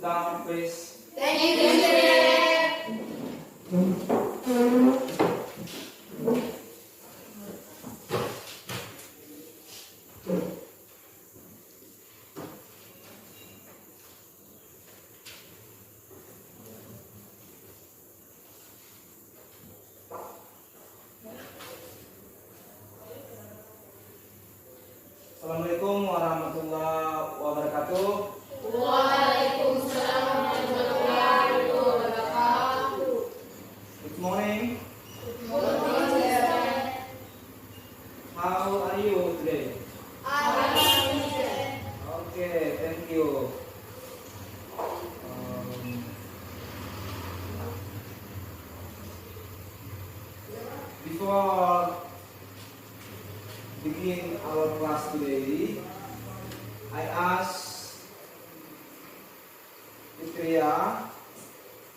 Come, please. Thank you, Mr. Assalamualaikum warahmatullahi wabarakatuh. Waalaikumsalam warahmatullahi wabarakatuh. Good morning. Good morning, sir. How are you today? Alhamdulillah. Okay, thank you. Before begin our class today, I ask Fitria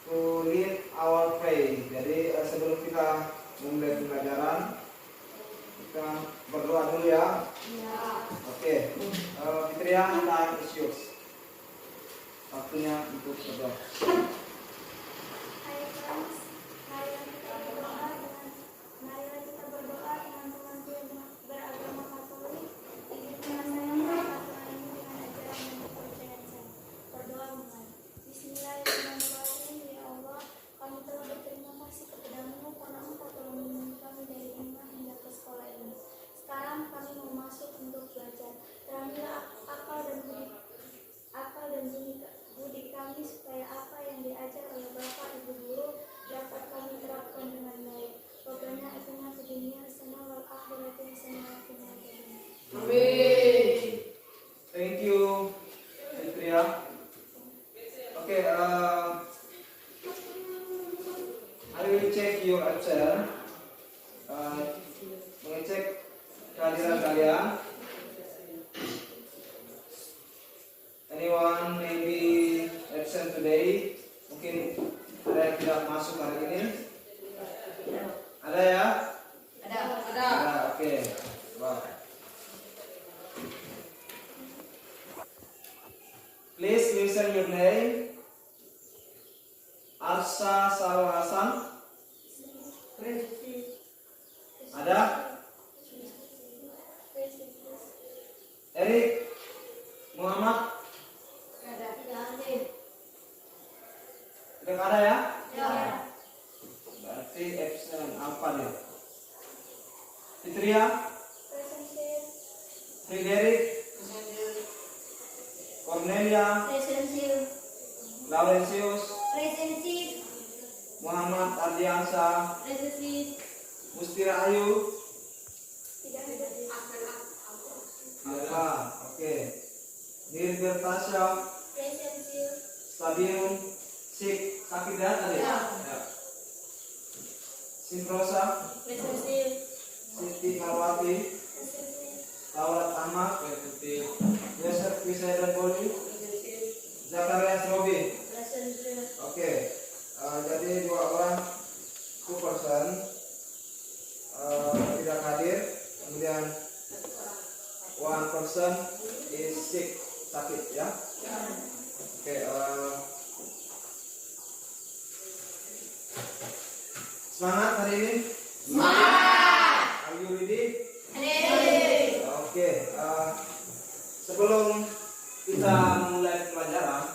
to lead our pray. Jadi sebelum kita memulai pembelajaran, kita berdoa dulu ya. Oke, Fitria, time is yours. Waktunya untuk berdoa. Marilah kita berdoa dengan teman-teman yang beragama Katolik, hidupnya saya mengatakan ini dengan ajaran dan kepercayaan saya. Berdoa mulai. Bismillahirrahmanirrahim. Ya Allah, kami telah berterima kasih kepadamu karena Engkau telah melindungi kami dari rumah hingga ke sekolah ini. Sekarang kami mau masuk untuk belajar. Terambillah akal dan budi kami supaya apa yang diajar oleh Bapak Ibu guru dapat kami terapkan dengan baik. Rabbana atina fid dunya hasanah wal akhirati hasanah wa qina adzabannar. Amin. Thank you, Fitria. Oke, I will check your absence. Mengecek kehadiran kalian. Anyone may be absent today? Mungkin ada yang tidak masuk hari ini. Ada ya? Ada. Oke. Wah. Please mention your name. Arsa Sarul Hasan. Ada? Erik Muhammad. Tidak ada ya? Berarti absent apa dia? Fitria, Frederick, Cornelia, Laurentius, Muhammad Ardiansa, Mustira Ayu, Alfa, oke. Nirbertasya, Stadium, Sik, Sakidat ada ya? Sintrosa, Siti Marwati, Taurat Ahmad, Yosef Wisaidan Boli, Zakarias Robi. Oke, jadi dua orang, 2 person tidak hadir, kemudian 1 person is sick, sakit ya. Oke, semangat hari ini. Are you ready? Oke, sebelum kita mulai pelajaran,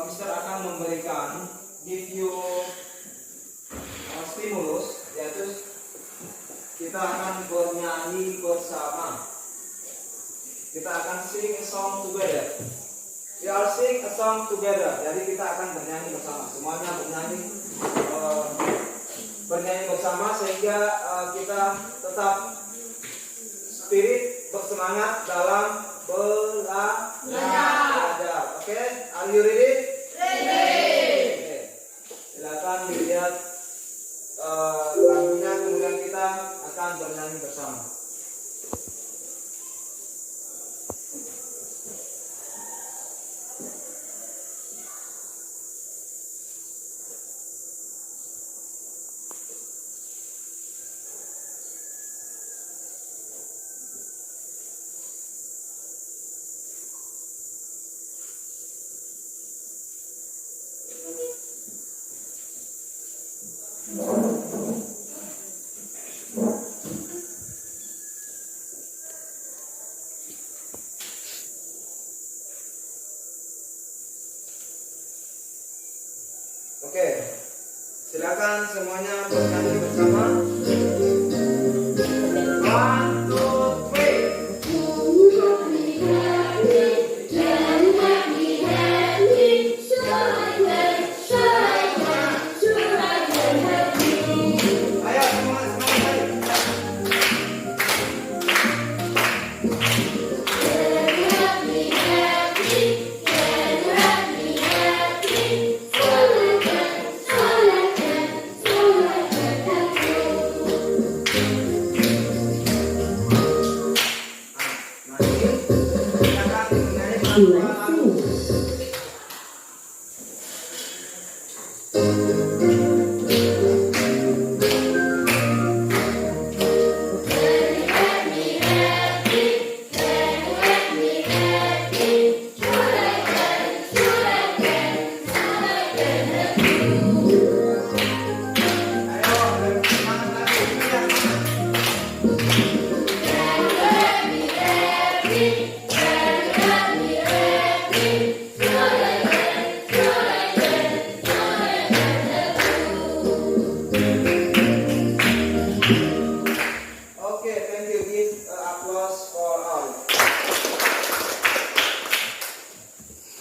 Mister akan memberikan give you stimulus, yaitu kita akan bernyanyi bersama. Kita akan sing a song together. We are sing a song together. Jadi kita akan bernyanyi bersama. Semuanya bernyanyi bersama sehingga kita tetap spirit bersemangat dalam belajar. Oke, are you ready? Oke. Silakan dilihat lagunya, kemudian kita akan bernyanyi bersama. Oke, silakan semuanya bernyanyi bersama. One, two, three. Ayo semuanya semangat. Nah, ini silakan menyanyi pelan-pelan lagu. Ayo, lebih semangat lagi. Iya, semangat. Okay, thank you. Give applause for all.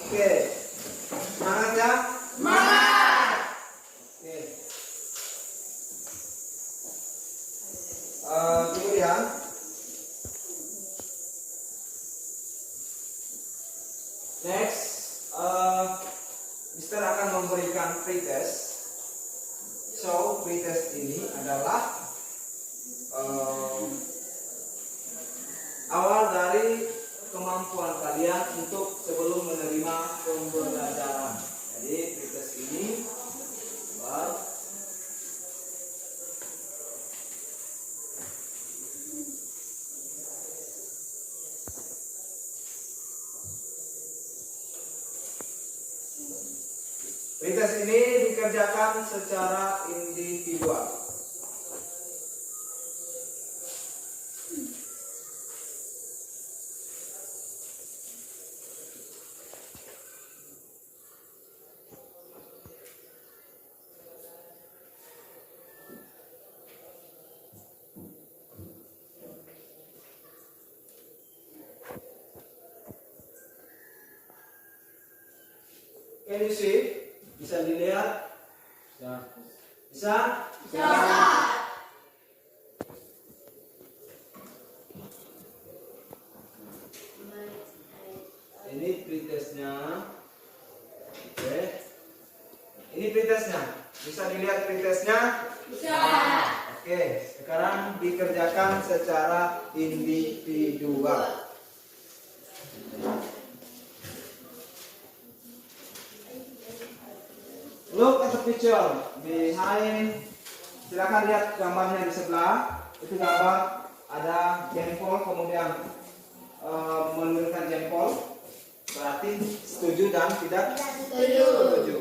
Okay, semangat ya. Semangat. Oke. Kemudian next, Mister akan memberikan pretest. So, pretest ini adalah awal dari kemampuan kalian untuk sebelum menerima pembelajaran. Jadi pretest ini pretest ini dikerjakan secara individual. Can you see? Bisa dilihat? Bisa? Bisa? Ini pretestnya. Oke. Ini pretestnya. Bisa dilihat pretestnya? Bisa. Oke, sekarang dikerjakan secara individual. Look at the picture behind. Silakan lihat gambarnya di sebelah. Itu gambar ada jempol, kemudian menurunkan jempol. Berarti setuju dan tidak Setuju. setuju.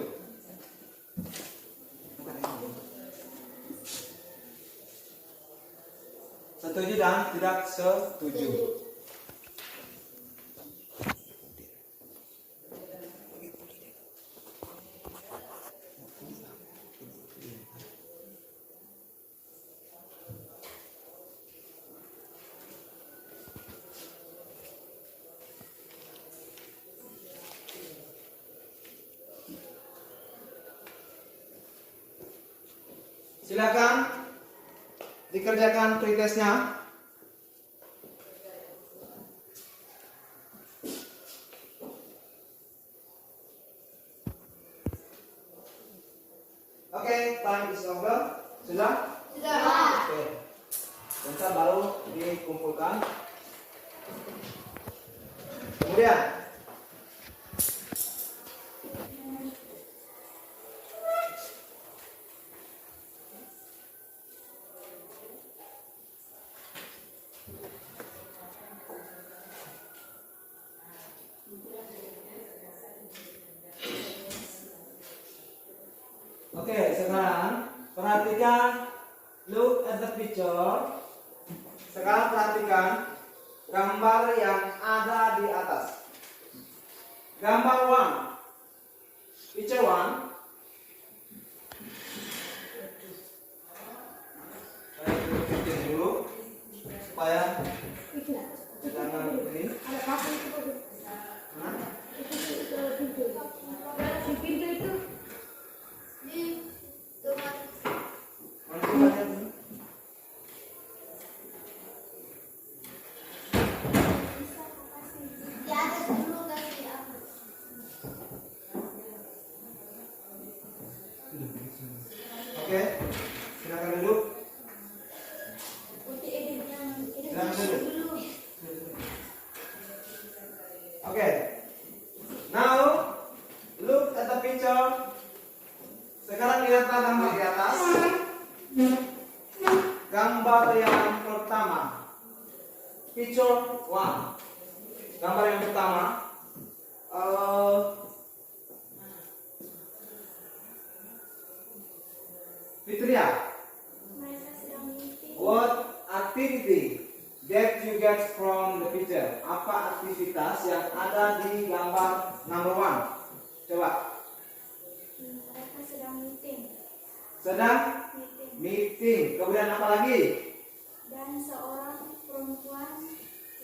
Setuju dan tidak setuju. Silakan dikerjakan pretestnya. Oke, time is over. Sudah? Sudah. Oke. Bentar baru dikumpulkan. Kemudian oke, sekarang perhatikan perhatikan, look at the picture. Sekarang perhatikan gambar yang ada di atas. Gambar 1, picture 1. Saya bikin dulu supaya jangan ini. Hah? Di pintu itu. Mana sukanya ini? Bisa kasih. Di atas dulu kasih aku. Oke, silakan duduk. Untuk edit yang Silakan duduk. dulu. Oke. Now look at the picture. Sekarang lihatlah gambar di atas. Gambar yang pertama. Picture 1. Gambar yang pertama. Fitria, Mereka sedang meeting. what activity that you get from the picture? Apa aktivitas yang ada di gambar number 1? Coba. Mereka sedang meeting. Sedang Meeting. meeting. Kemudian apa lagi? Dan seorang perempuan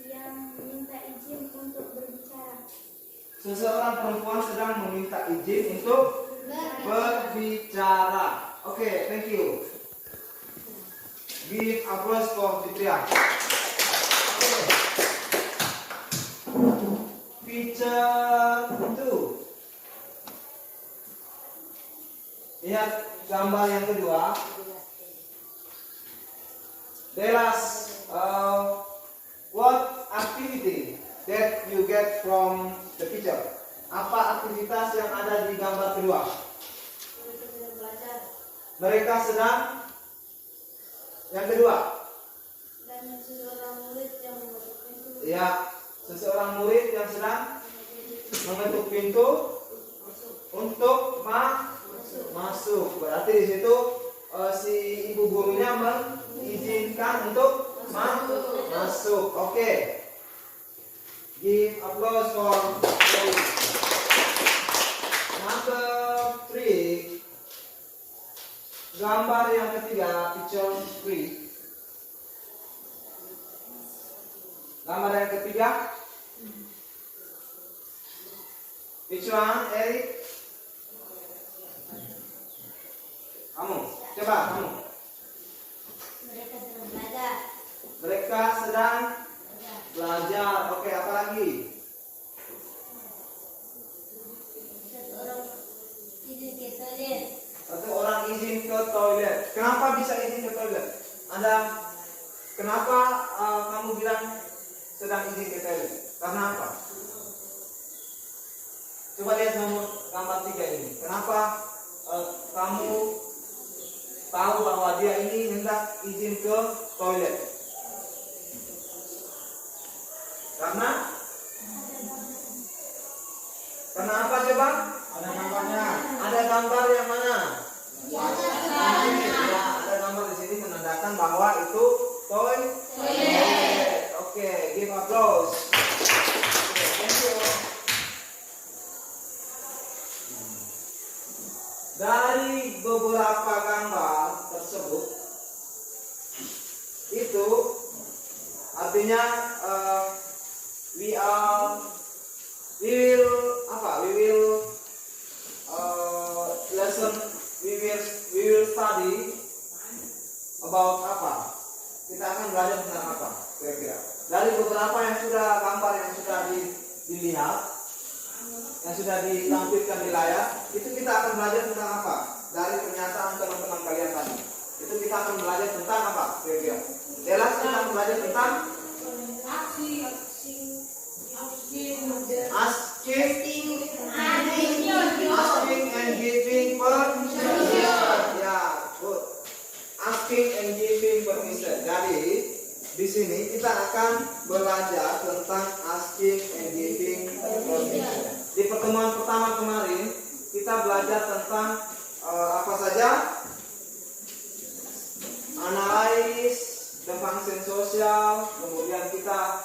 yang meminta izin untuk berbicara. Seseorang perempuan sedang meminta izin untuk berbicara. Oke, thank you. Give applause for Fitria. Okay. Picture 2. Lihat gambar yang kedua. Delas, what activity that you get from the picture? Apa aktivitas yang ada di gambar kedua? Mereka sedang. Yang kedua, Dan seorang murid yang membentuk pintu. ya, seseorang murid yang sedang membentuk pintu untuk masuk. Berarti di situ si ibu gurunya mengizinkan untuk masuk. Oke. Give applause for Chloe. Number 3. Gambar yang ketiga, picture 3. Gambar yang ketiga. Picture 1, Eric. Kamu, coba kamu. Mereka sedang belajar. Mereka sedang belajar. Oke, apa lagi? Seorang izin ke toilet. Satu orang izin ke toilet. Kenapa bisa izin ke toilet? Kenapa kamu bilang sedang izin ke toilet? Karena apa? Coba lihat nomor gambar 3 ini. Kenapa kamu tahu bahwa dia ini hendak izin ke toilet? Karena apa coba? Ada gambarnya. Ada gambar yang mana? Ya, ada gambar di sini menandakan bahwa itu toilet. Oke, give applause. Oke, thank you. Dari beberapa gambar tersebut, itu artinya we will study about apa? Kita akan belajar tentang apa? Kira-kira dari beberapa yang sudah gambar yang sudah dilihat, yang sudah ditampilkan di layar, itu kita akan belajar tentang apa? Dari pernyataan teman-teman kalian tadi, itu kita akan belajar tentang apa? Kira-kira jelas kita akan belajar tentang asking and giving permission. Ya, good. Asking and giving permission. Jadi di sini kita akan belajar tentang asking and giving permission. Di pertemuan pertama kemarin kita belajar tentang apa saja? sosial, kemudian kita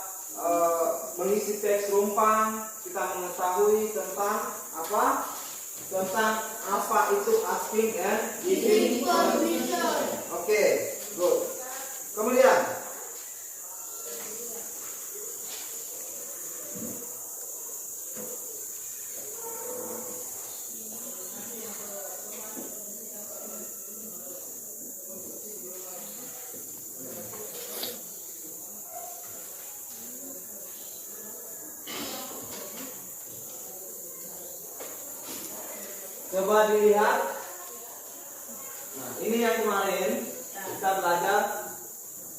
mengisi teks rumpang, kita mengetahui tentang apa? Tentang apa itu asking and giving permission. Oke, good. Kemudian coba dilihat. Nah, ini yang kemarin kita belajar.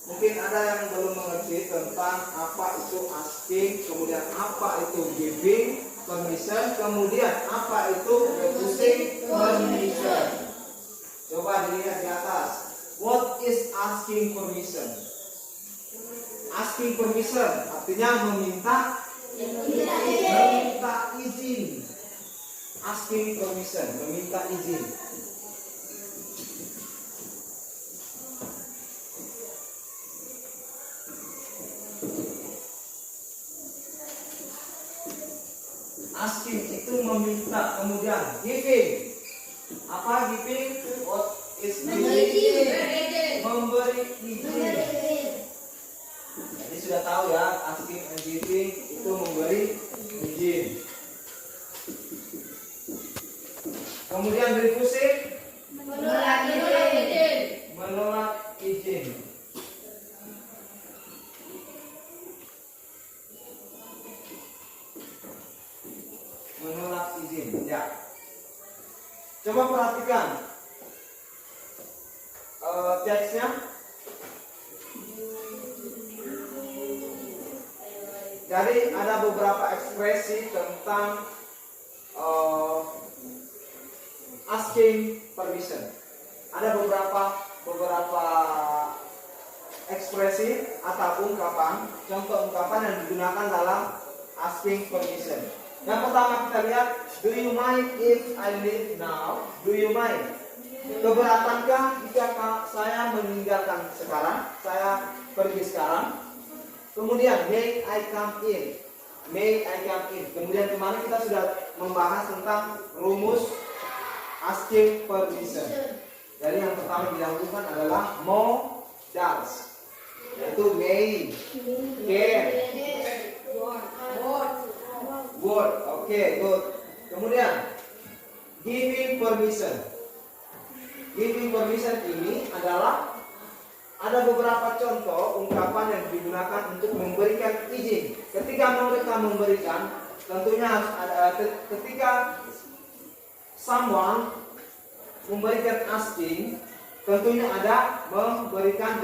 Mungkin ada yang belum mengerti tentang apa itu asking, kemudian apa itu giving permission, kemudian apa itu refusing permission. Coba dilihat di atas. What is asking permission? Asking permission artinya meminta izin. Asking permission, meminta izin. Asking itu meminta, kemudian giving. Apa giving? What is giving? Memberi izin. Jadi sudah tahu ya, asking and giving itu memberi izin. Kemudian refusing, menolak izin. Menolak izin. Ya. Coba perhatikan teksnya. Jadi ada beberapa ekspresi tentang asking permission. Ada beberapa ekspresi atau ungkapan, contoh ungkapan yang digunakan dalam asking permission. Yang pertama kita lihat, do you mind if I leave now? Do you mind? Keberatankah jika saya meninggalkan sekarang? Saya pergi sekarang. Kemudian, may I come in? May I come in? Kemudian kemarin kita sudah membahas tentang rumus asking permission. Jadi yang pertama didahulukan adalah modals, yaitu may, can, would. Oke, good. Kemudian giving permission. Giving permission ini adalah ada beberapa contoh ungkapan yang digunakan untuk memberikan izin. Ketika mereka memberikan, tentunya harus ada ketika someone memberikan asking, tentunya ada memberikan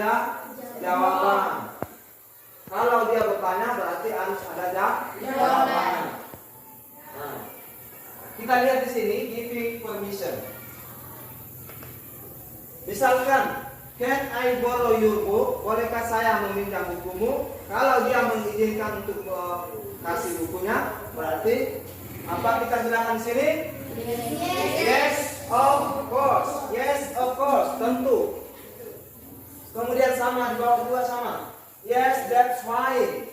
jawaban. Kalau dia bertanya berarti harus ada jawaban. Nah, kita lihat di sini giving permission. Misalkan, can I borrow your book? Bolehkah saya meminjam bukumu? Kalau dia mengizinkan untuk kasih bukunya, berarti apa kita gunakan di sini? Yes, of course. Yes, of course. Tentu. Kemudian sama di bawah dua sama. Yes, that's fine.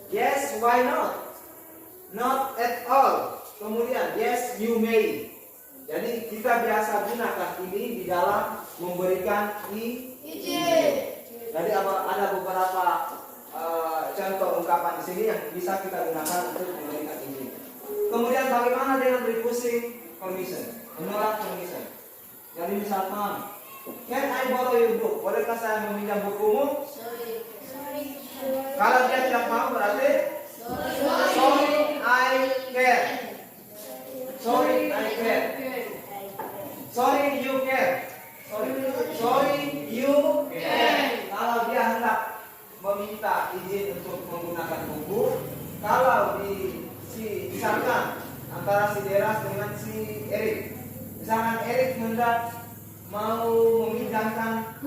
Yes, why not? Not at all. Kemudian yes, you may. Jadi kita biasa gunakan ini di dalam memberikan izin. Jadi ada beberapa contoh ungkapan di sini yang bisa kita gunakan untuk memberikan izin. Kemudian bagaimana dengan refusing permission? Menolak permission. Jadi misalkan, can I borrow your book? Bolehkah saya meminjam bukumu? Kalau dia tidak mau berarti sorry, I can. Sorry, I can. Sorry, you can. Sorry, you can. Kalau dia hendak meminta izin untuk menggunakan buku, kalau misalkan antara si Deras dengan si Erik, misalkan Erik hendak mau meminjamkan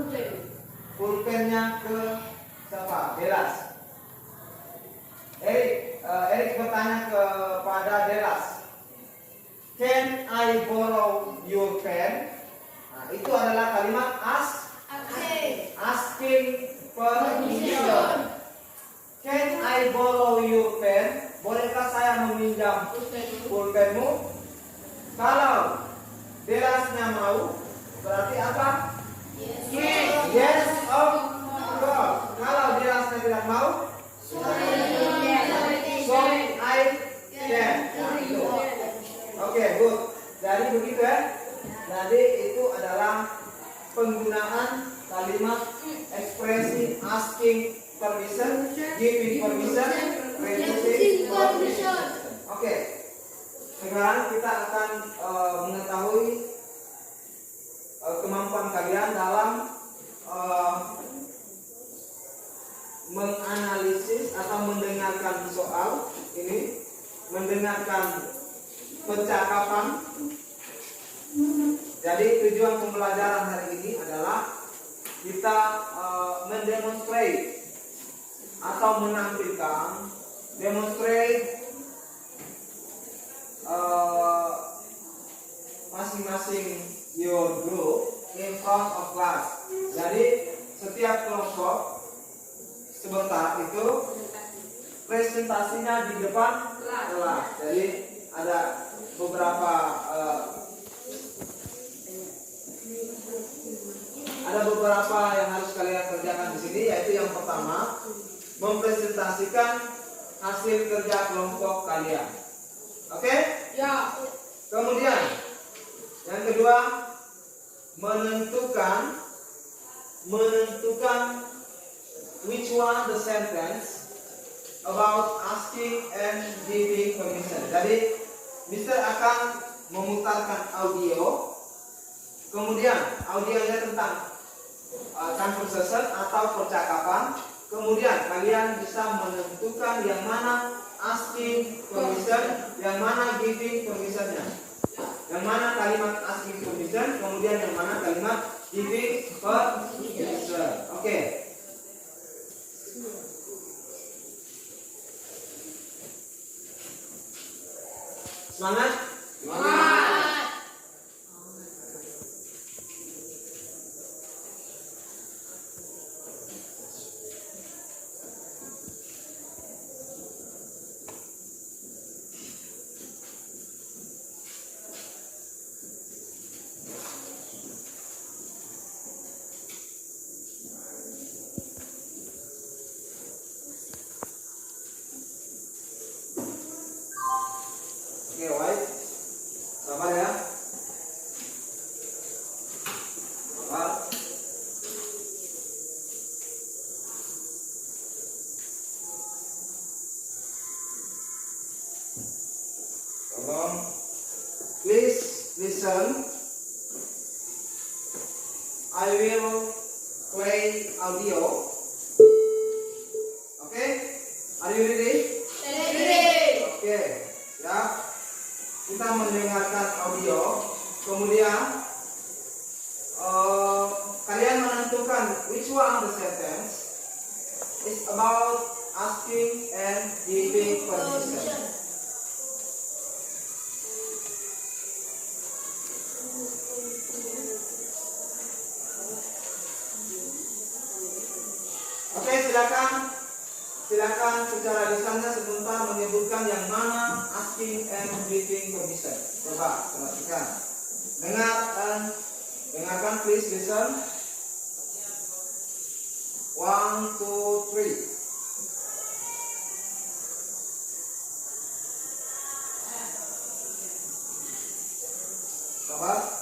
pulpennya ke siapa? Deras. Erik bertanya kepada Deras, can I borrow your pen? Nah, itu adalah kalimat asking permission. Can I borrow your pen? Bolehkah saya meminjam pulpenmu? Kalau derasnya mau, berarti apa? Yes, of course. Kalau derasnya tidak mau, sorry, I can. Nah, itu. Oke, good. Jadi begitu ya. Jadi itu adalah penggunaan kalimat ekspresi asking permission, giving permission, refusing permission. Oke. Sekarang kita akan mengetahui kemampuan kalian dalam menganalisis atau mendengarkan soal ini, mendengarkan percakapan. Jadi tujuan pembelajaran hari ini adalah kita mendemonstrate atau menampilkan, demonstrate masing-masing your group in front of class. Jadi setiap kelompok sebentar itu presentasinya di depan kelas. Jadi ada beberapa yang harus kalian kerjakan di sini, yaitu yang pertama mempresentasikan hasil kerja kelompok kalian. Oke? Ya. Kemudian yang kedua menentukan which one the sentence about asking and giving permission. Jadi Mister akan memutarkan audio, kemudian audionya tentang conversation atau percakapan. Kemudian kalian bisa menentukan yang mana asking permission, yang mana giving permissionnya, yang mana kalimat asking permission, kemudian yang mana kalimat giving permission. Oke. Semangat? Oke, White. Sabar ya. Sabar. Tolong. Please listen. I will play audio. Okay? Are you ready? Oke. Ya. Kita mendengarkan audio, kemudian kalian menentukan which one the sentence is about asking and giving permission. Oke, silakan secara lisannya sebentar menyebutkan yang mana asking and giving permission. Coba perhatikan. Dengarkan, please listen. 1, 2, 3. Sabar.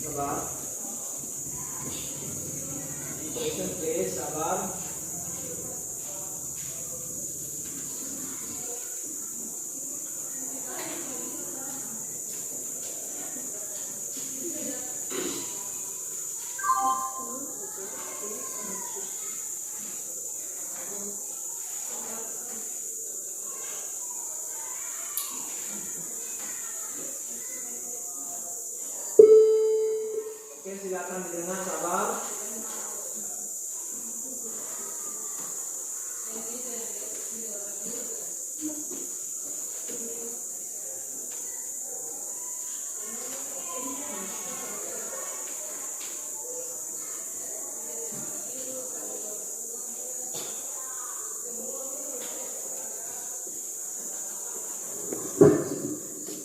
Sabar. Listen please, sabar. Oke, silakan didengar sabar.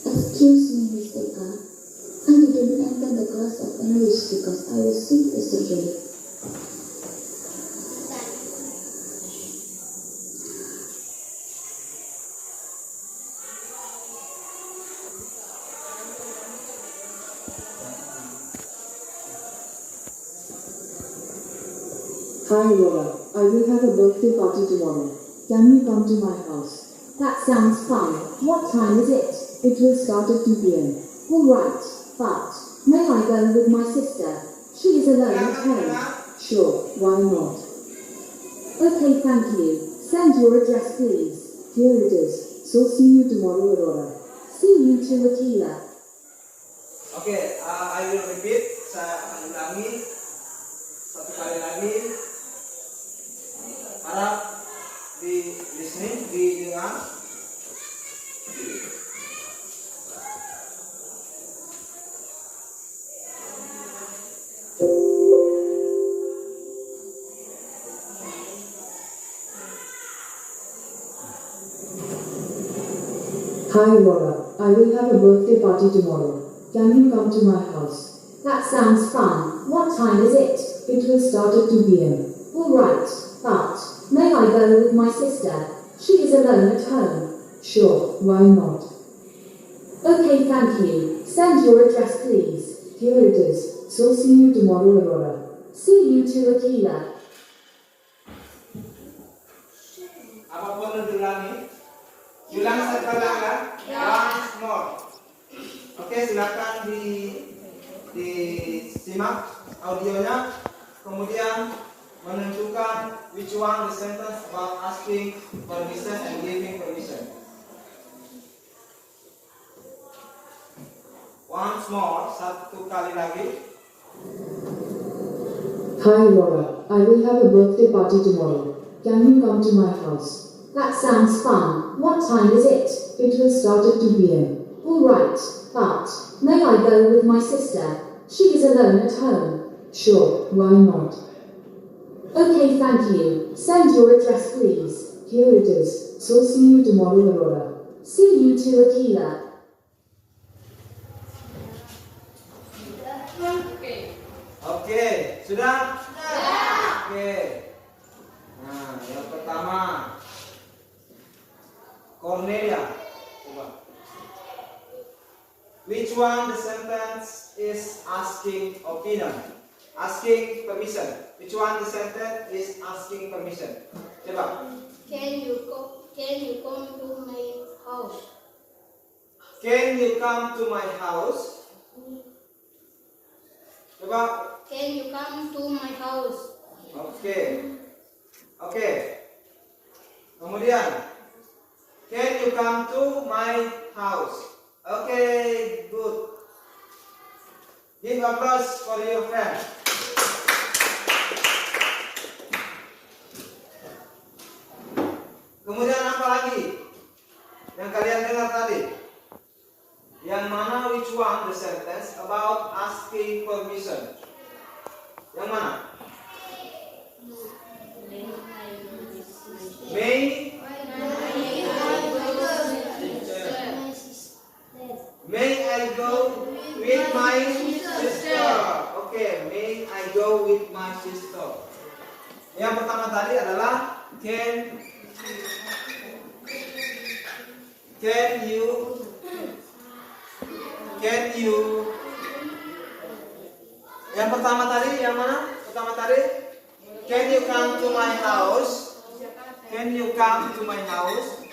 Excuse me, Mr. Ka. I didn't enter the class of English because I was sick yesterday. Hi Laura, I will have a birthday party tomorrow. Can you come to my house? That sounds fun. What time is it? It will start at 2 p.m. Alright, but may I go with my sister? She is alone at home. Sure, why not? Okay, thank you. Send your address, please. Here it is. So see you tomorrow, Aurora. See you to Aquila. Oke, I will repeat. Saya akan ulangi satu kali lagi. Harap di listening, didengar. Hi Laura, I will have a birthday party tomorrow. Can you come to my house? That sounds fun. What time is it? It will start at 2 p.m. Alright, but may I go with my sister? She is alone at home. Sure, why not? Okay, thank you. Send your address, please. Here it is. So see you tomorrow, Aurora. See you to Aquila. Apapun yang diulangi, ulang sekali lagi. Once more. Oke, silakan disimak audionya, kemudian menentukan which one the sentence about asking permission and giving permission. Once more, satu kali lagi. Hi Laura, I will have a birthday party tomorrow. Can you come to my house? That sounds fun. What time is it? It will start at 2 p.m. Alright, but may I go with my sister? She is alone at home. Sure, why not? Okay, thank you. Send your address, please. Here it is. So see you tomorrow, Aurora. See you to Aquila. Oke, sudah? Oke. Nah, yang pertama Cornelia. Coba. Which one the sentence is asking opinion? Asking permission. Which one the sentence is asking permission? Coba. Can you come to my house? Can you come to my house? Coba. Can you come to my house? Oke. Oke. Kemudian, can you come to my house? Okay, good. Give applause for your friend. Kemudian apa lagi yang kalian dengar tadi? Yang mana which one the sentence about asking permission? Yang mana? May I go with my sister? Okay, may I go with my sister? Yang pertama tadi adalah can you yang pertama tadi yang mana? Pertama tadi can you come to my house? Can you come to my house?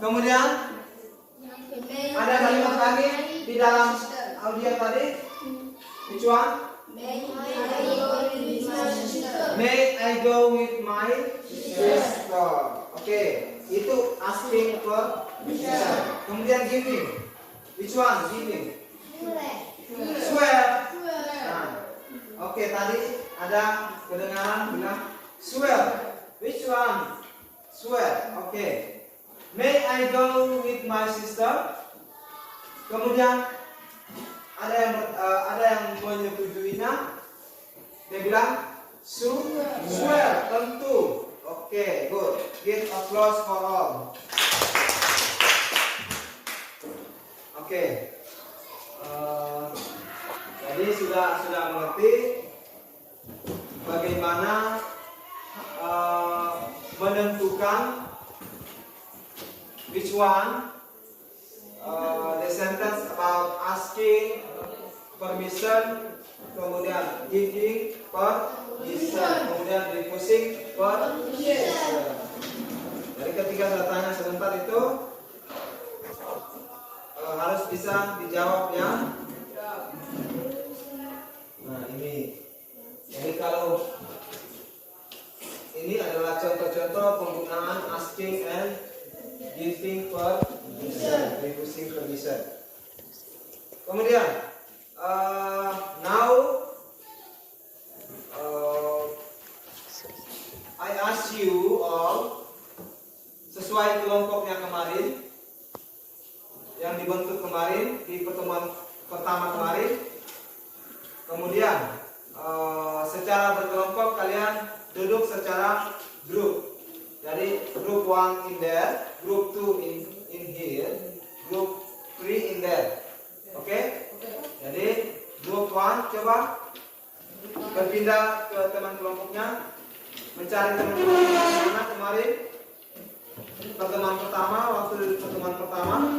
Kemudian ada kalimat lagi di dalam audio tadi. Which one? May I go with my sister? Oke, itu asking permission. Kemudian giving. Which one? Giving. Swear. Swear. Nah, oke, tadi ada kedengaran bilang swear. Which one? Swear. Oke. May I go with my sister? Kemudian ada yang menyetujuinya. Dia bilang swear, tentu. Oke, good. Give applause for all. Oke. Jadi sudah mengerti bagaimana menentukan which one the sentence about asking permission, kemudian giving permission, kemudian refusing permission. Jadi ketika saya tanya sebentar itu harus bisa dijawabnya. Nah ini, jadi kalau ini adalah contoh-contoh penggunaan asking and giving permission, refusing permission. Kemudian now I ask you all sesuai kelompoknya kemarin yang dibentuk kemarin di pertemuan pertama kemarin. Kemudian secara berkelompok kalian duduk secara grup. Jadi group 1 in there, group 2 in here, group 3 in there. Oke? Jadi group 1 coba berpindah ke teman kelompoknya, mencari teman kelompoknya mana kemarin pertemuan pertama, waktu pertemuan pertama.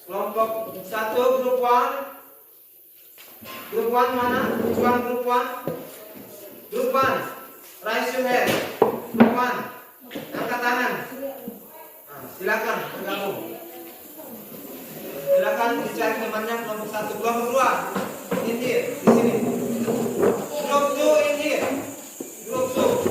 Kelompok 1 grup 1. Grup 1 mana? Which one grup 1? Grup 1. Raise your hand. Grup 1. Angkat tangan. Nah, silakan bergabung. Silakan dicari temannya kelompok 1. Kelompok 2. In here, di sini. Grup 2 in here. Grup 2.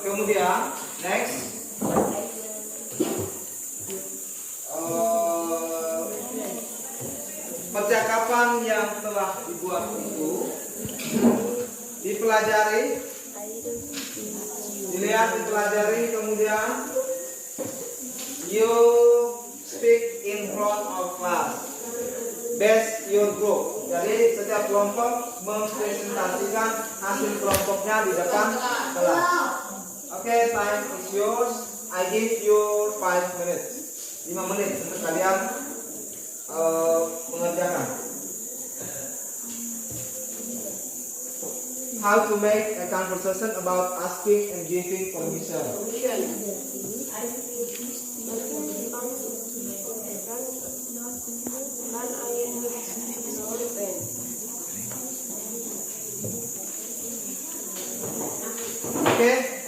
Kemudian next percakapan yang telah dibuat itu dipelajari, dilihat, dipelajari, kemudian you speak in front of class, best your group. Jadi setiap kelompok mempresentasikan hasil kelompoknya di depan kelas. Oke, time is yours. I give you 5 minutes. 5 menit untuk kalian mengerjakan. How to make a conversation about asking and giving permission. Okay.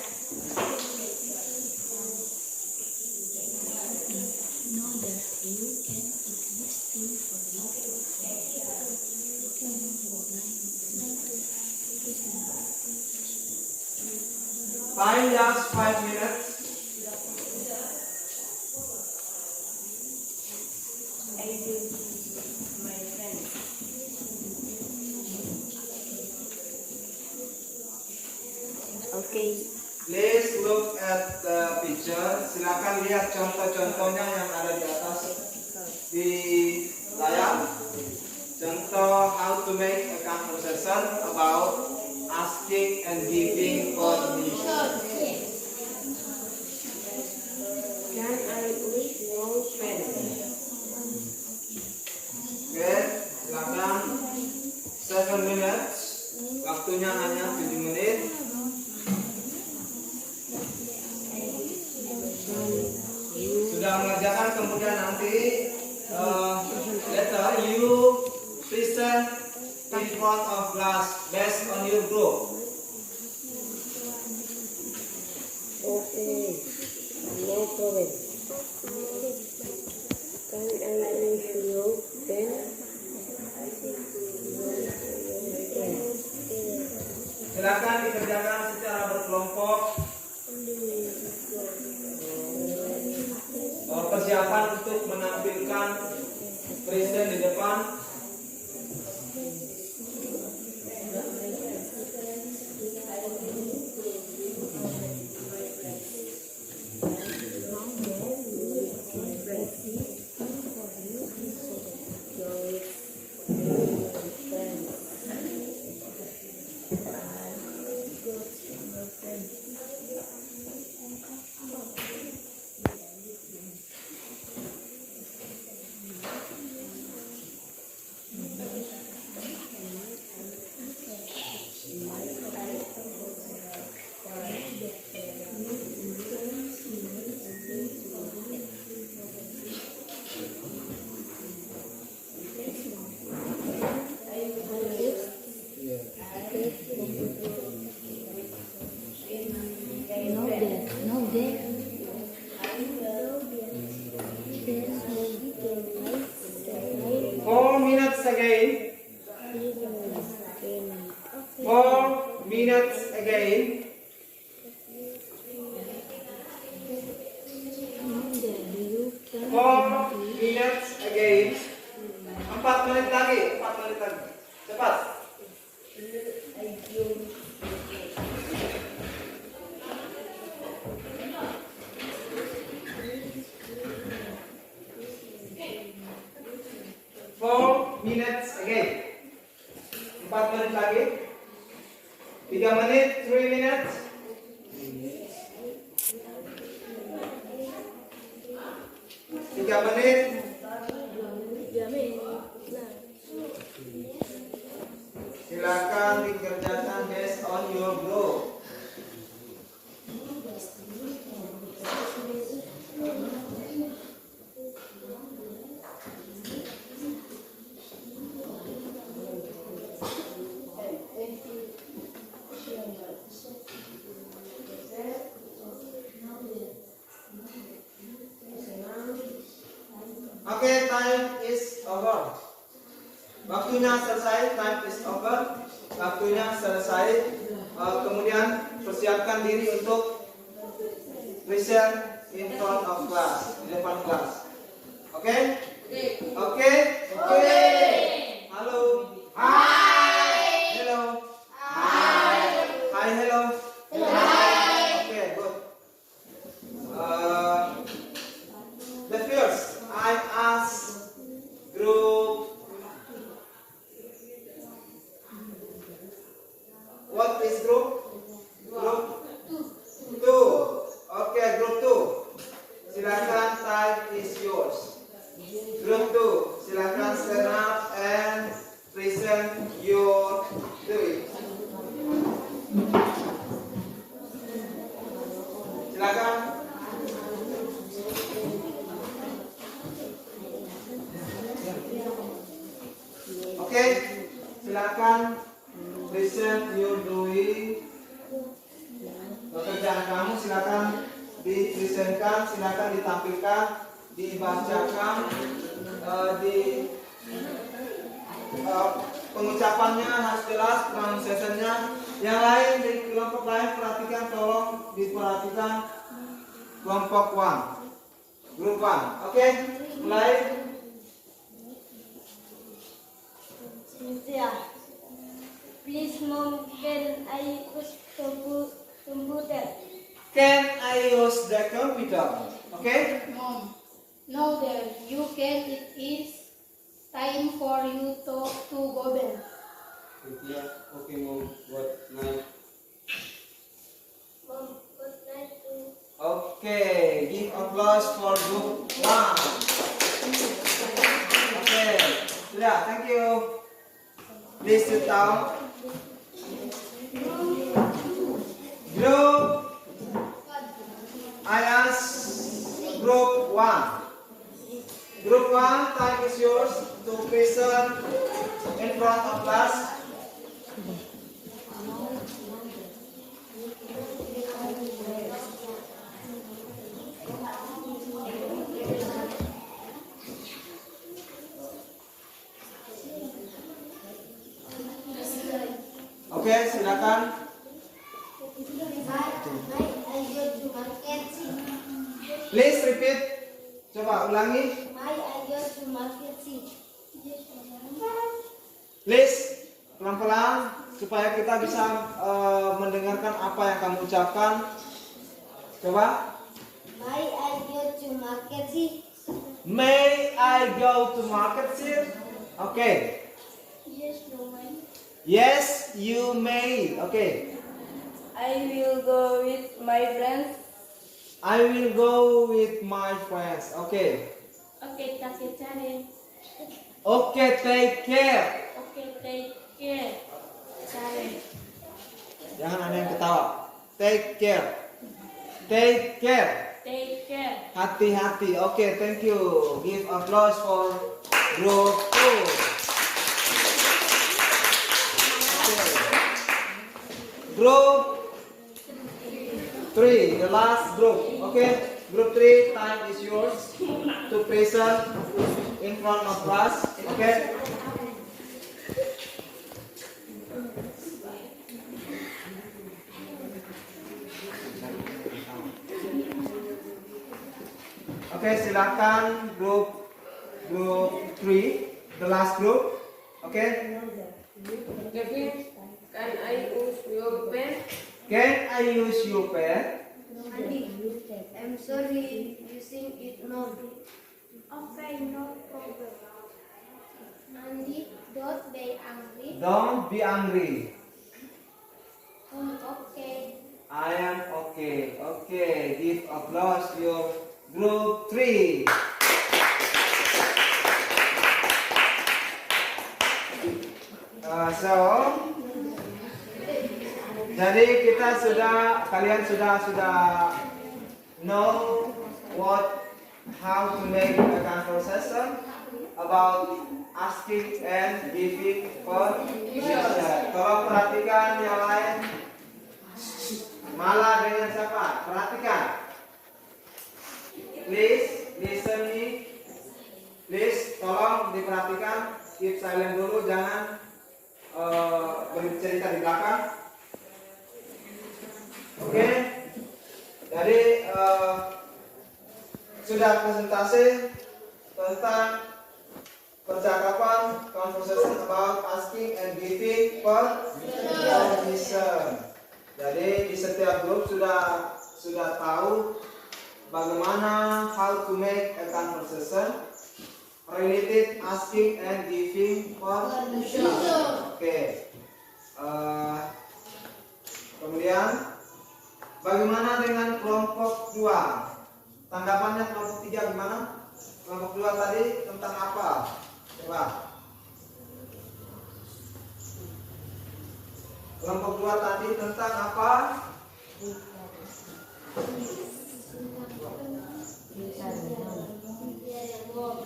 Time just 5 minutes. I do my friends. Okay. Please look at the picture. Silakan lihat contoh-contohnya yang ada di atas di layar. Contoh how to make a conversation about asking and giving permission. Can I leave your friend? Oke, silakan 7 minutes. Waktunya hanya 7 menit. Sudah mengerjakan, kemudian nanti later you present in front of class based on your group. Okay. No problem. Can I leave your friend? Silakan dikerjakan secara berkelompok. Persiapan untuk menampilkan present di depan. No, there. 4 minutes again. 4 minutes again. 4 minutes again. 4 menit lagi. 4 menit lagi. Cepat. Minutes again. 4 menit lagi. 3 menit, 3 minutes. 3 menit. Silakan dikerjakan based on your group. Okay, time is over. Waktunya selesai, time is over. Waktunya selesai. Kemudian persiapkan diri untuk present in front of class, di depan kelas. Oke? Oke? Oke. Halo. Hai. Hello. Hai. Hai, hello. Oke, good. The first, I ask group. What is group? Group 2. Okay, group 2. Silakan, time is yours. Group 2, silakan stand up and present your doing. Silakan. Oke, silakan present your doing. Pekerjaan kamu silakan dipresentkan, silakan ditampilkan, dibacakan, pengucapannya harus jelas, pronunciation-nya Yang lain di kelompok lain perhatikan, tolong diperhatikan kelompok 1, grup 1. Oke, mulai. Cynthia, please mom, can I use computer? Can I use the computer? Oke. Mom, no dear, you can. It is time for you to go back. Oke, Mom. What night? Mom, good night too. Oke, give applause for group 1. Oke, sudah, thank you. Please sit down. Group, I ask group 1. Group 1, time is yours to present in front of class. Oke, silakan. I go to market. Please repeat. Coba ulangi. I go to market. Please pelan-pelan supaya kita bisa mendengarkan apa yang kamu ucapkan. Coba. I go to market. May I go to market, sir? Oke. Yes, no mind. Yes, you may. Oke. I will go with my friends. I will go with my friends. Oke. Okay, take care. Oke, take care. Okay, take care. Care. Jangan ada yang ketawa. Take care. Take care. Take care. Hati-hati. Oke, thank you. Give applause for group 2. Group 3, the last group. Okay, group 3, time is yours to present in front of class. Okay. Oke, silakan group 3, the last group. Oke. Kevin, can I use your pen? Can I use your pen? Andy, I'm sorry, using it now. Okay, no problem. Andy, don't be angry. Don't be angry. Okay. I am okay. Okay, give applause your group 3. Jadi kalian sudah know how to make a conversation about asking and giving permission. Tolong perhatikan yang lain. Malah dengan siapa? Perhatikan. Please listen me. Please tolong diperhatikan. Keep silent dulu, jangan bercerita di belakang. Oke. Jadi sudah presentasi tentang percakapan, conversation about asking and giving permission. Jadi di setiap grup sudah tahu bagaimana how to make a conversation related asking and giving permission. Oke. Kemudian bagaimana dengan kelompok 2? Tanggapannya kelompok 3 gimana? Kelompok 2 tadi tentang apa? Coba. Kelompok 2 tadi tentang apa?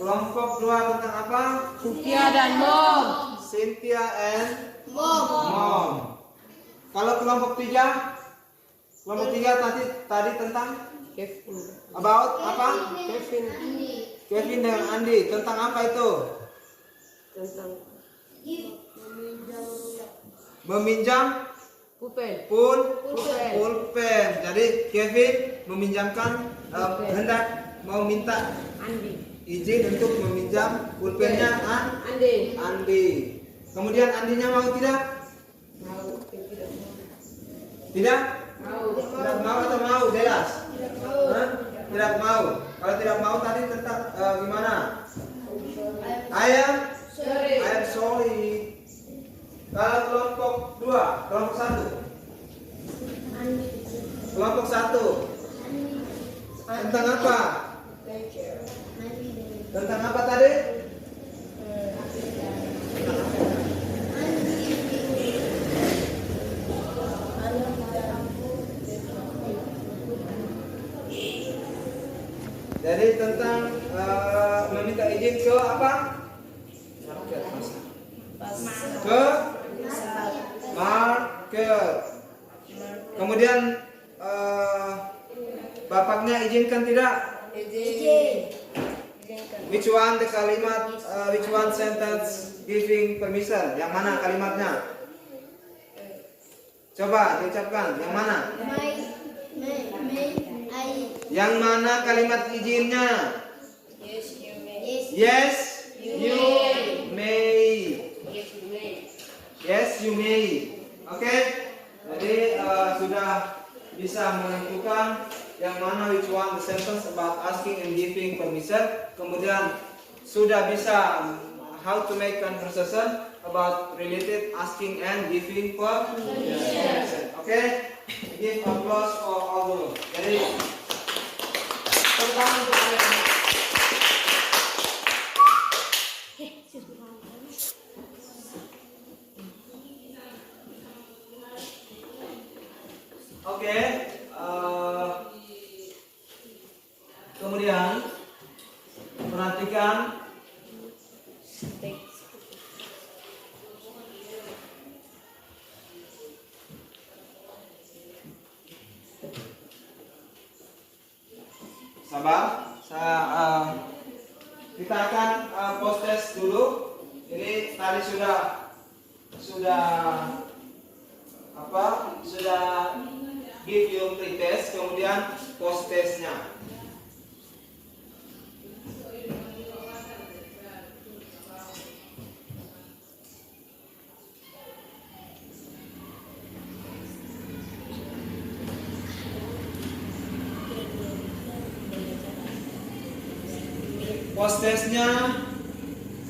Kelompok 2 tentang apa? Cynthia dan Mom. Cynthia and Mom. Mom. Kalau kelompok 3? Kelompok 3 tadi tentang Kevin. about apa? Kevin. Kevin dengan Andi. Tentang apa itu? Tentang Meminjam Pulpen. pulpen. Jadi Kevin meminjamkan hendak mau minta Andi. izin untuk meminjam pulpennya Andi. Andi. Kemudian Andinya mau tidak? Mau. Tidak mau. Tidak? Mau. Tidak mau atau mau? Jelas? Hah? Tidak mau. Kalau tidak mau tadi tentang gimana? I am sorry. Kalau kelompok 2, kelompok 1. Kelompok 1. Tentang apa? Tentang apa tadi? Jadi tentang meminta izin ke apa? Ke market. Kemudian bapaknya izinkan tidak? Izin. Which one the kalimat? Which one sentence giving permission? Yang mana kalimatnya? Coba diucapkan. Yang mana? Yang mana kalimat izinnya? Yes, you may. Yes, you may. Oke. Jadi sudah bisa menentukan yang mana which one the sentence about asking and giving permission. Kemudian sudah bisa how to make conversation about related asking and giving permission. Oke. Give applause for all dulu. Jadi tentang untuk kalian. Oke, kemudian perhatikan sabar, kita akan post test dulu. Ini tadi sudah give you pre-test, kemudian post testnya. Post testnya,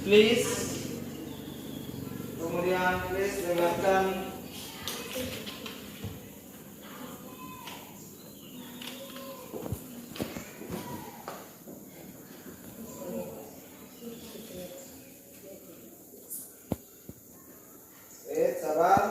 please. Kemudian please dengarkan. Sabar.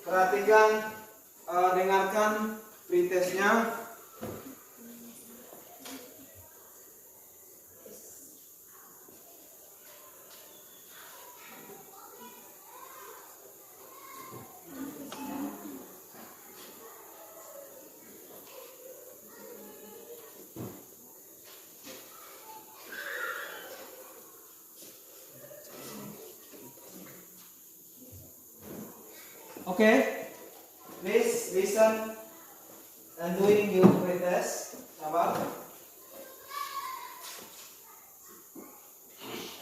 Perhatikan, dengarkan pretestnya. Okay, please listen and doing your pretest. Sabar.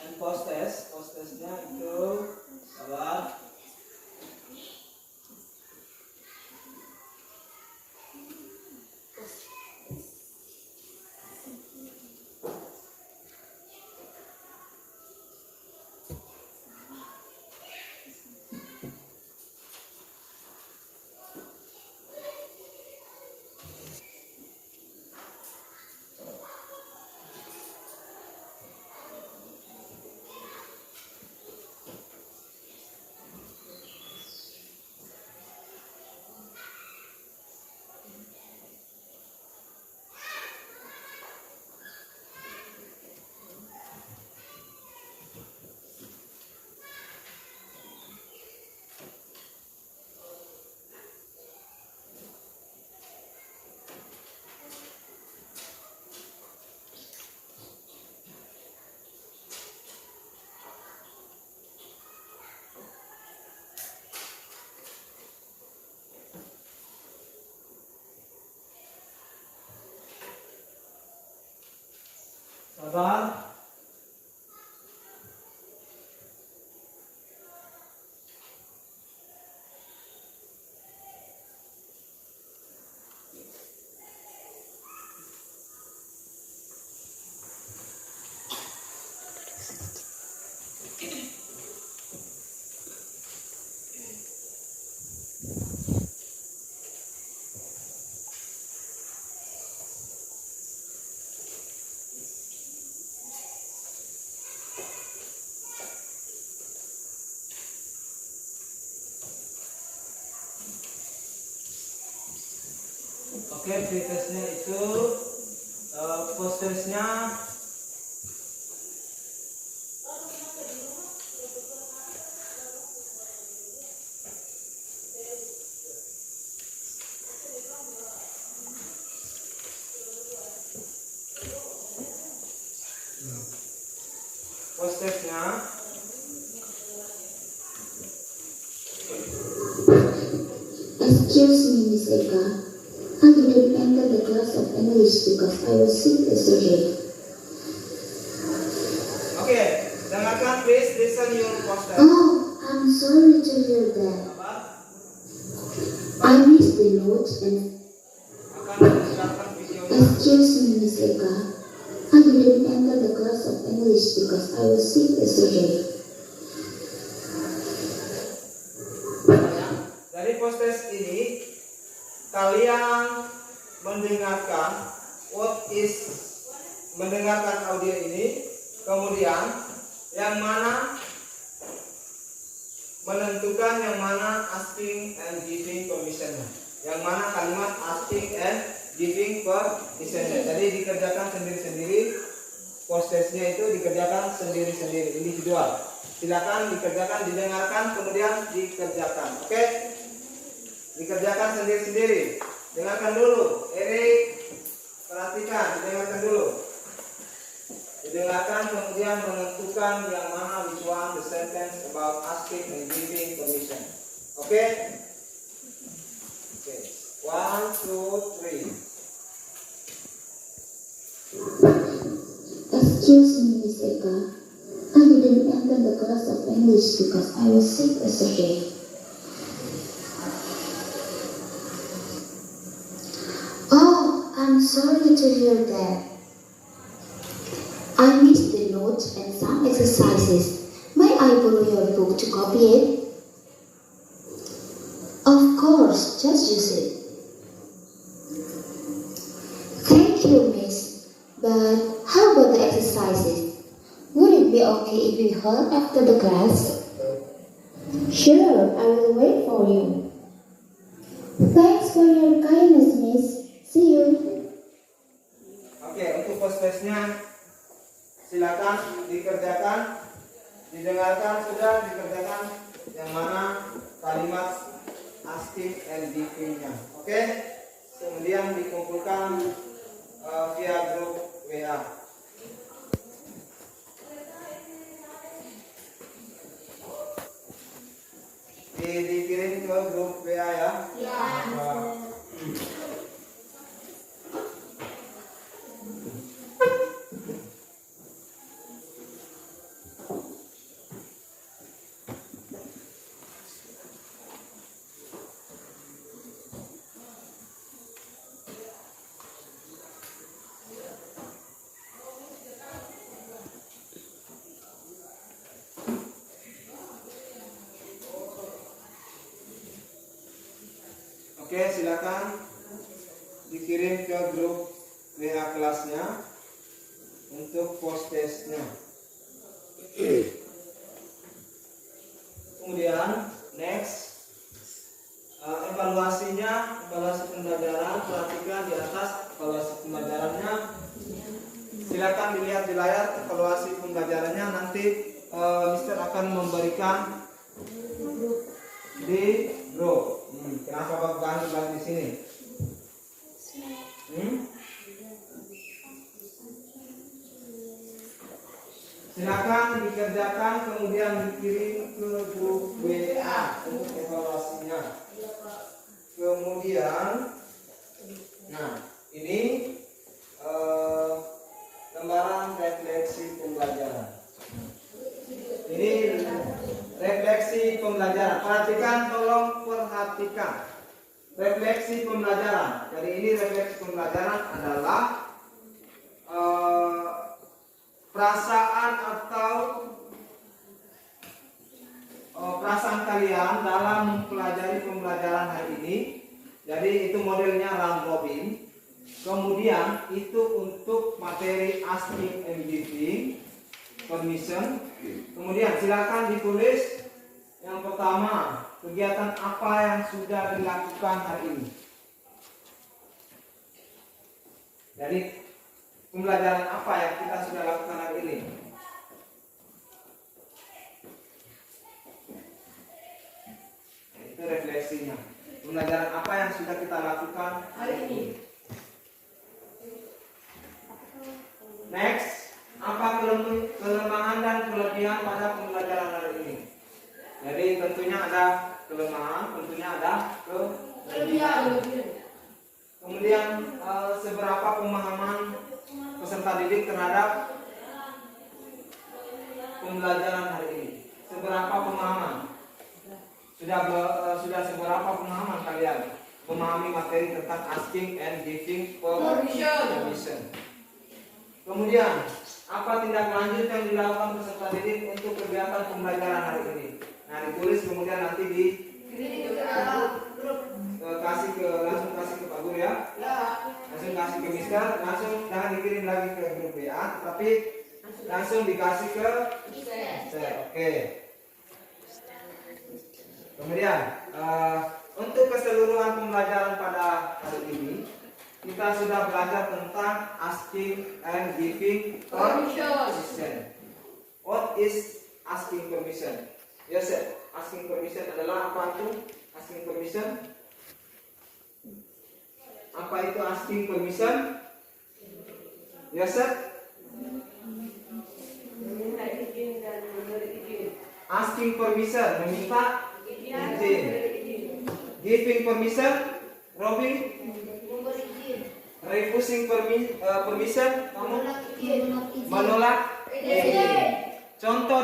And post testnya itu sabar. Sabar. Oke, pretestnya itu prosesnya Excuse me, Miss Eka. I didn't enter the class of English because I was sick yesterday. Oke, dengarkan please, listen your poster. Oh, I'm sorry to hear that. Sabar. I missed the note and Akan dipersilakan videonya. excuse me, Miss Eka. I didn't enter the class of English because I was sick yesterday. Dari proses ini kalian mendengarkan audio ini, kemudian yang mana menentukan yang mana asking and giving permission-nya, yang mana kalimat asking and giving permission-nya. Jadi dikerjakan sendiri-sendiri, prosesnya itu dikerjakan sendiri-sendiri, individual. Silakan dikerjakan, didengarkan, kemudian dikerjakan. Oke? Dikerjakan sendiri-sendiri. Dengarkan dulu, Erik. Perhatikan, didengarkan dulu. Didengarkan, kemudian menentukan yang mana which one the sentence about asking and giving permission. Oke? Oke. 1, 2, 3. Excuse me, Miss Eka. I didn't enter the class of English because I was sick yesterday. Oh, I'm sorry to hear that. I missed the notes and some exercises. May I borrow your book to copy it? Of course, just use it. Thank you, Miss. But how about the exercises? Would it be okay if we help after the class? Sure, I will wait for you. Thanks for your kindness, Miss. See you. Oke, untuk prosesnya silakan dikerjakan, didengarkan, sudah dikerjakan yang mana kalimat asking and giving-nya. Oke, kemudian dikumpulkan via grup WA. Dikirim ke grup WA ya. Oke, silakan dikirim ke grup WA kelasnya untuk post testnya. Kemudian next, evaluasi pembelajaran. Perhatikan di atas evaluasi pembelajarannya. Silakan dilihat di layar evaluasi pembelajarannya. Nanti Mister akan memberikan di grup. Kenapa bang di sini? Silakan dikerjakan, kemudian dikirim ke grup WA untuk evaluasinya. Kemudian, nah ini lembaran template pembelajaran. Perhatikan, tolong perhatikan. Refleksi pembelajaran. Jadi ini refleksi pembelajaran adalah perasaan atau perasaan kalian dalam mempelajari pembelajaran hari ini. Jadi itu modelnya round robin. Kemudian itu untuk materi asking and giving permission. Kemudian silakan ditulis yang pertama, kegiatan apa yang sudah dilakukan hari ini. Jadi pembelajaran apa yang kita sudah lakukan hari ini? Itu refleksinya. Pembelajaran apa yang sudah kita lakukan hari ini? Next, apa kelemahan dan kelebihan pada pembelajaran hari ini? Jadi tentunya ada kelemahan, tentunya ada kelebihan. Kemudian seberapa pemahaman peserta didik terhadap pembelajaran hari ini? Seberapa pemahaman? Sudah seberapa pemahaman kalian memahami materi tentang asking and giving permission? Kemudian, apa tindak lanjut yang dilakukan peserta didik untuk kegiatan pembelajaran hari ini? Nah, ditulis kemudian nanti langsung kasih ke Pak Guru ya. Langsung kasih ke Mister, langsung jangan dikirim lagi ke grup WA, tapi langsung dikasih ke Mister. Oke. Kemudian, untuk keseluruhan pembelajaran pada hari ini, kita sudah belajar tentang asking and giving permission. What is asking permission? Yes, sir. Asking permission adalah apa itu? Asking permission? Apa itu asking permission? Yes, sir. Meminta izin dan memberi izin. Asking permission, meminta izin. Giving permission, Robin. Refusing permission, kamu menolak izin. Contoh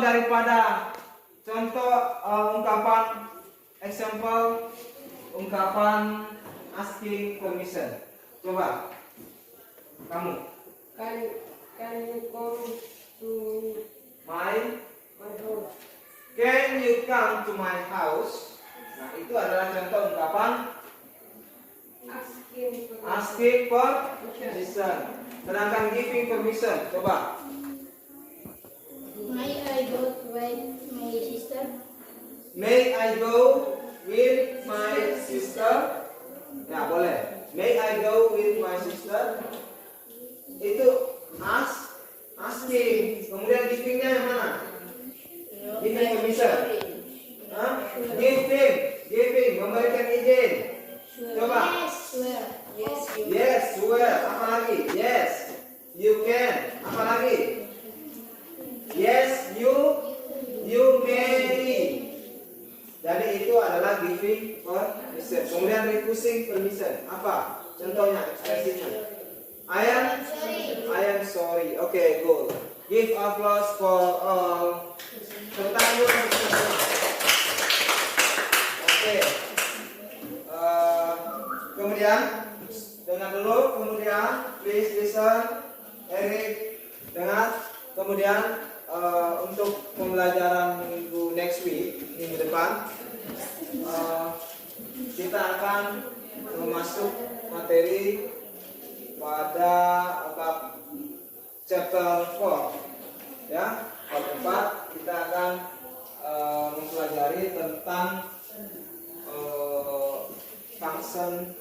ungkapan example ungkapan asking permission. Coba kamu. Can you come to My my house? Can you come to my house? Nah, itu adalah contoh ungkapan asking permission. Sedangkan giving permission, coba. May I go with my sister? May I go with my sister? Ya, boleh. May I go with my sister? Itu asking. Kemudian givingnya yang mana? Giving permission. Giving, memberikan izin. Coba. Yes, sure. Apa lagi? Yes, you can. Apa lagi? Yes, you may. Jadi itu adalah giving permission. Kemudian refusing permission. Apa? Contohnya, ekspresinya. I am sorry. Okay, good. Give applause for all. Tepuk tangan dulu. Oke. Kemudian dengar dulu. Kemudian please listen. Eric dengar. Kemudian untuk pembelajaran minggu next week, minggu depan, kita akan masuk materi pada chapter 4, ya. Part 4 kita akan mempelajari tentang function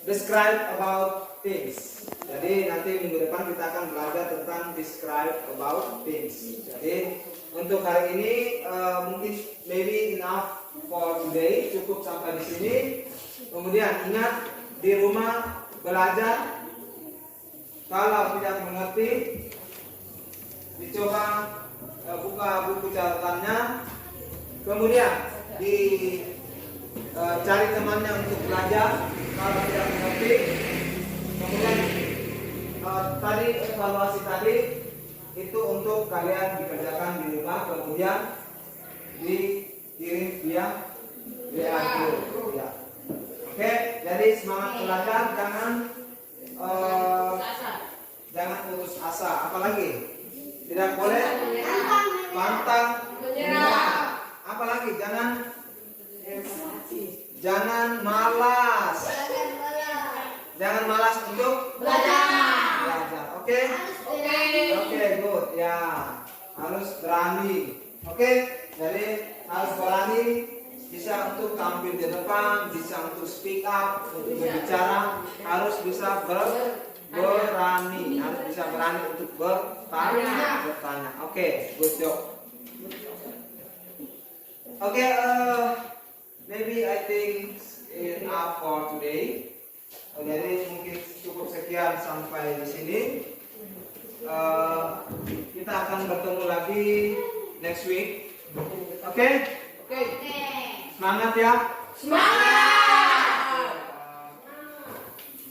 describe about things. Jadi nanti minggu depan kita akan belajar tentang describe about things. Jadi untuk hari ini mungkin maybe enough for today, cukup sampai di sini. Kemudian ingat di rumah belajar, kalau tidak mengerti dicoba buka buku catatannya, kemudian cari temannya untuk belajar kalau tidak mengerti. Kemudian tadi evaluasi tadi itu untuk kalian dikerjakan di rumah, kemudian dikirim via WA group. Ya. Oke, jadi semangat belajar, jangan putus asa. Apalagi tidak boleh pantang menyerah. Apalagi jangan malas. Jangan malas untuk belajar. Oke, good. Ya, harus berani. Oke, jadi harus berani. Bisa untuk tampil di depan, bisa untuk speak up, untuk berbicara, harus bisa berani, harus bisa berani untuk bertanya. Oke, good job. Oke, maybe I think enough for today. Jadi mungkin cukup sekian sampai di sini. Kita akan bertemu lagi next week. Oke? Semangat ya.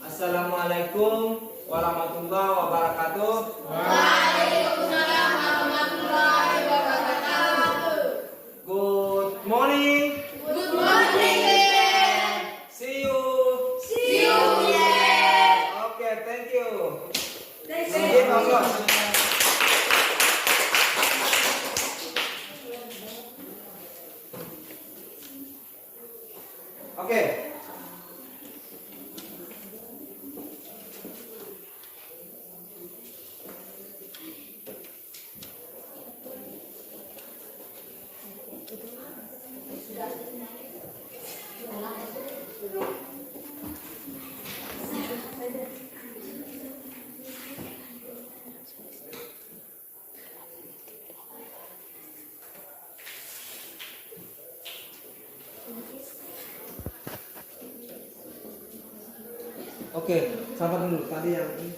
Assalamualaikum warahmatullahi wabarakatuh. Waalaikumsalam warahmatullahi wabarakatuh. Good morning. Good morning. See you. Okay, thank you. Give applause. Oke. Oke, sabar dulu. Tadi yang ini.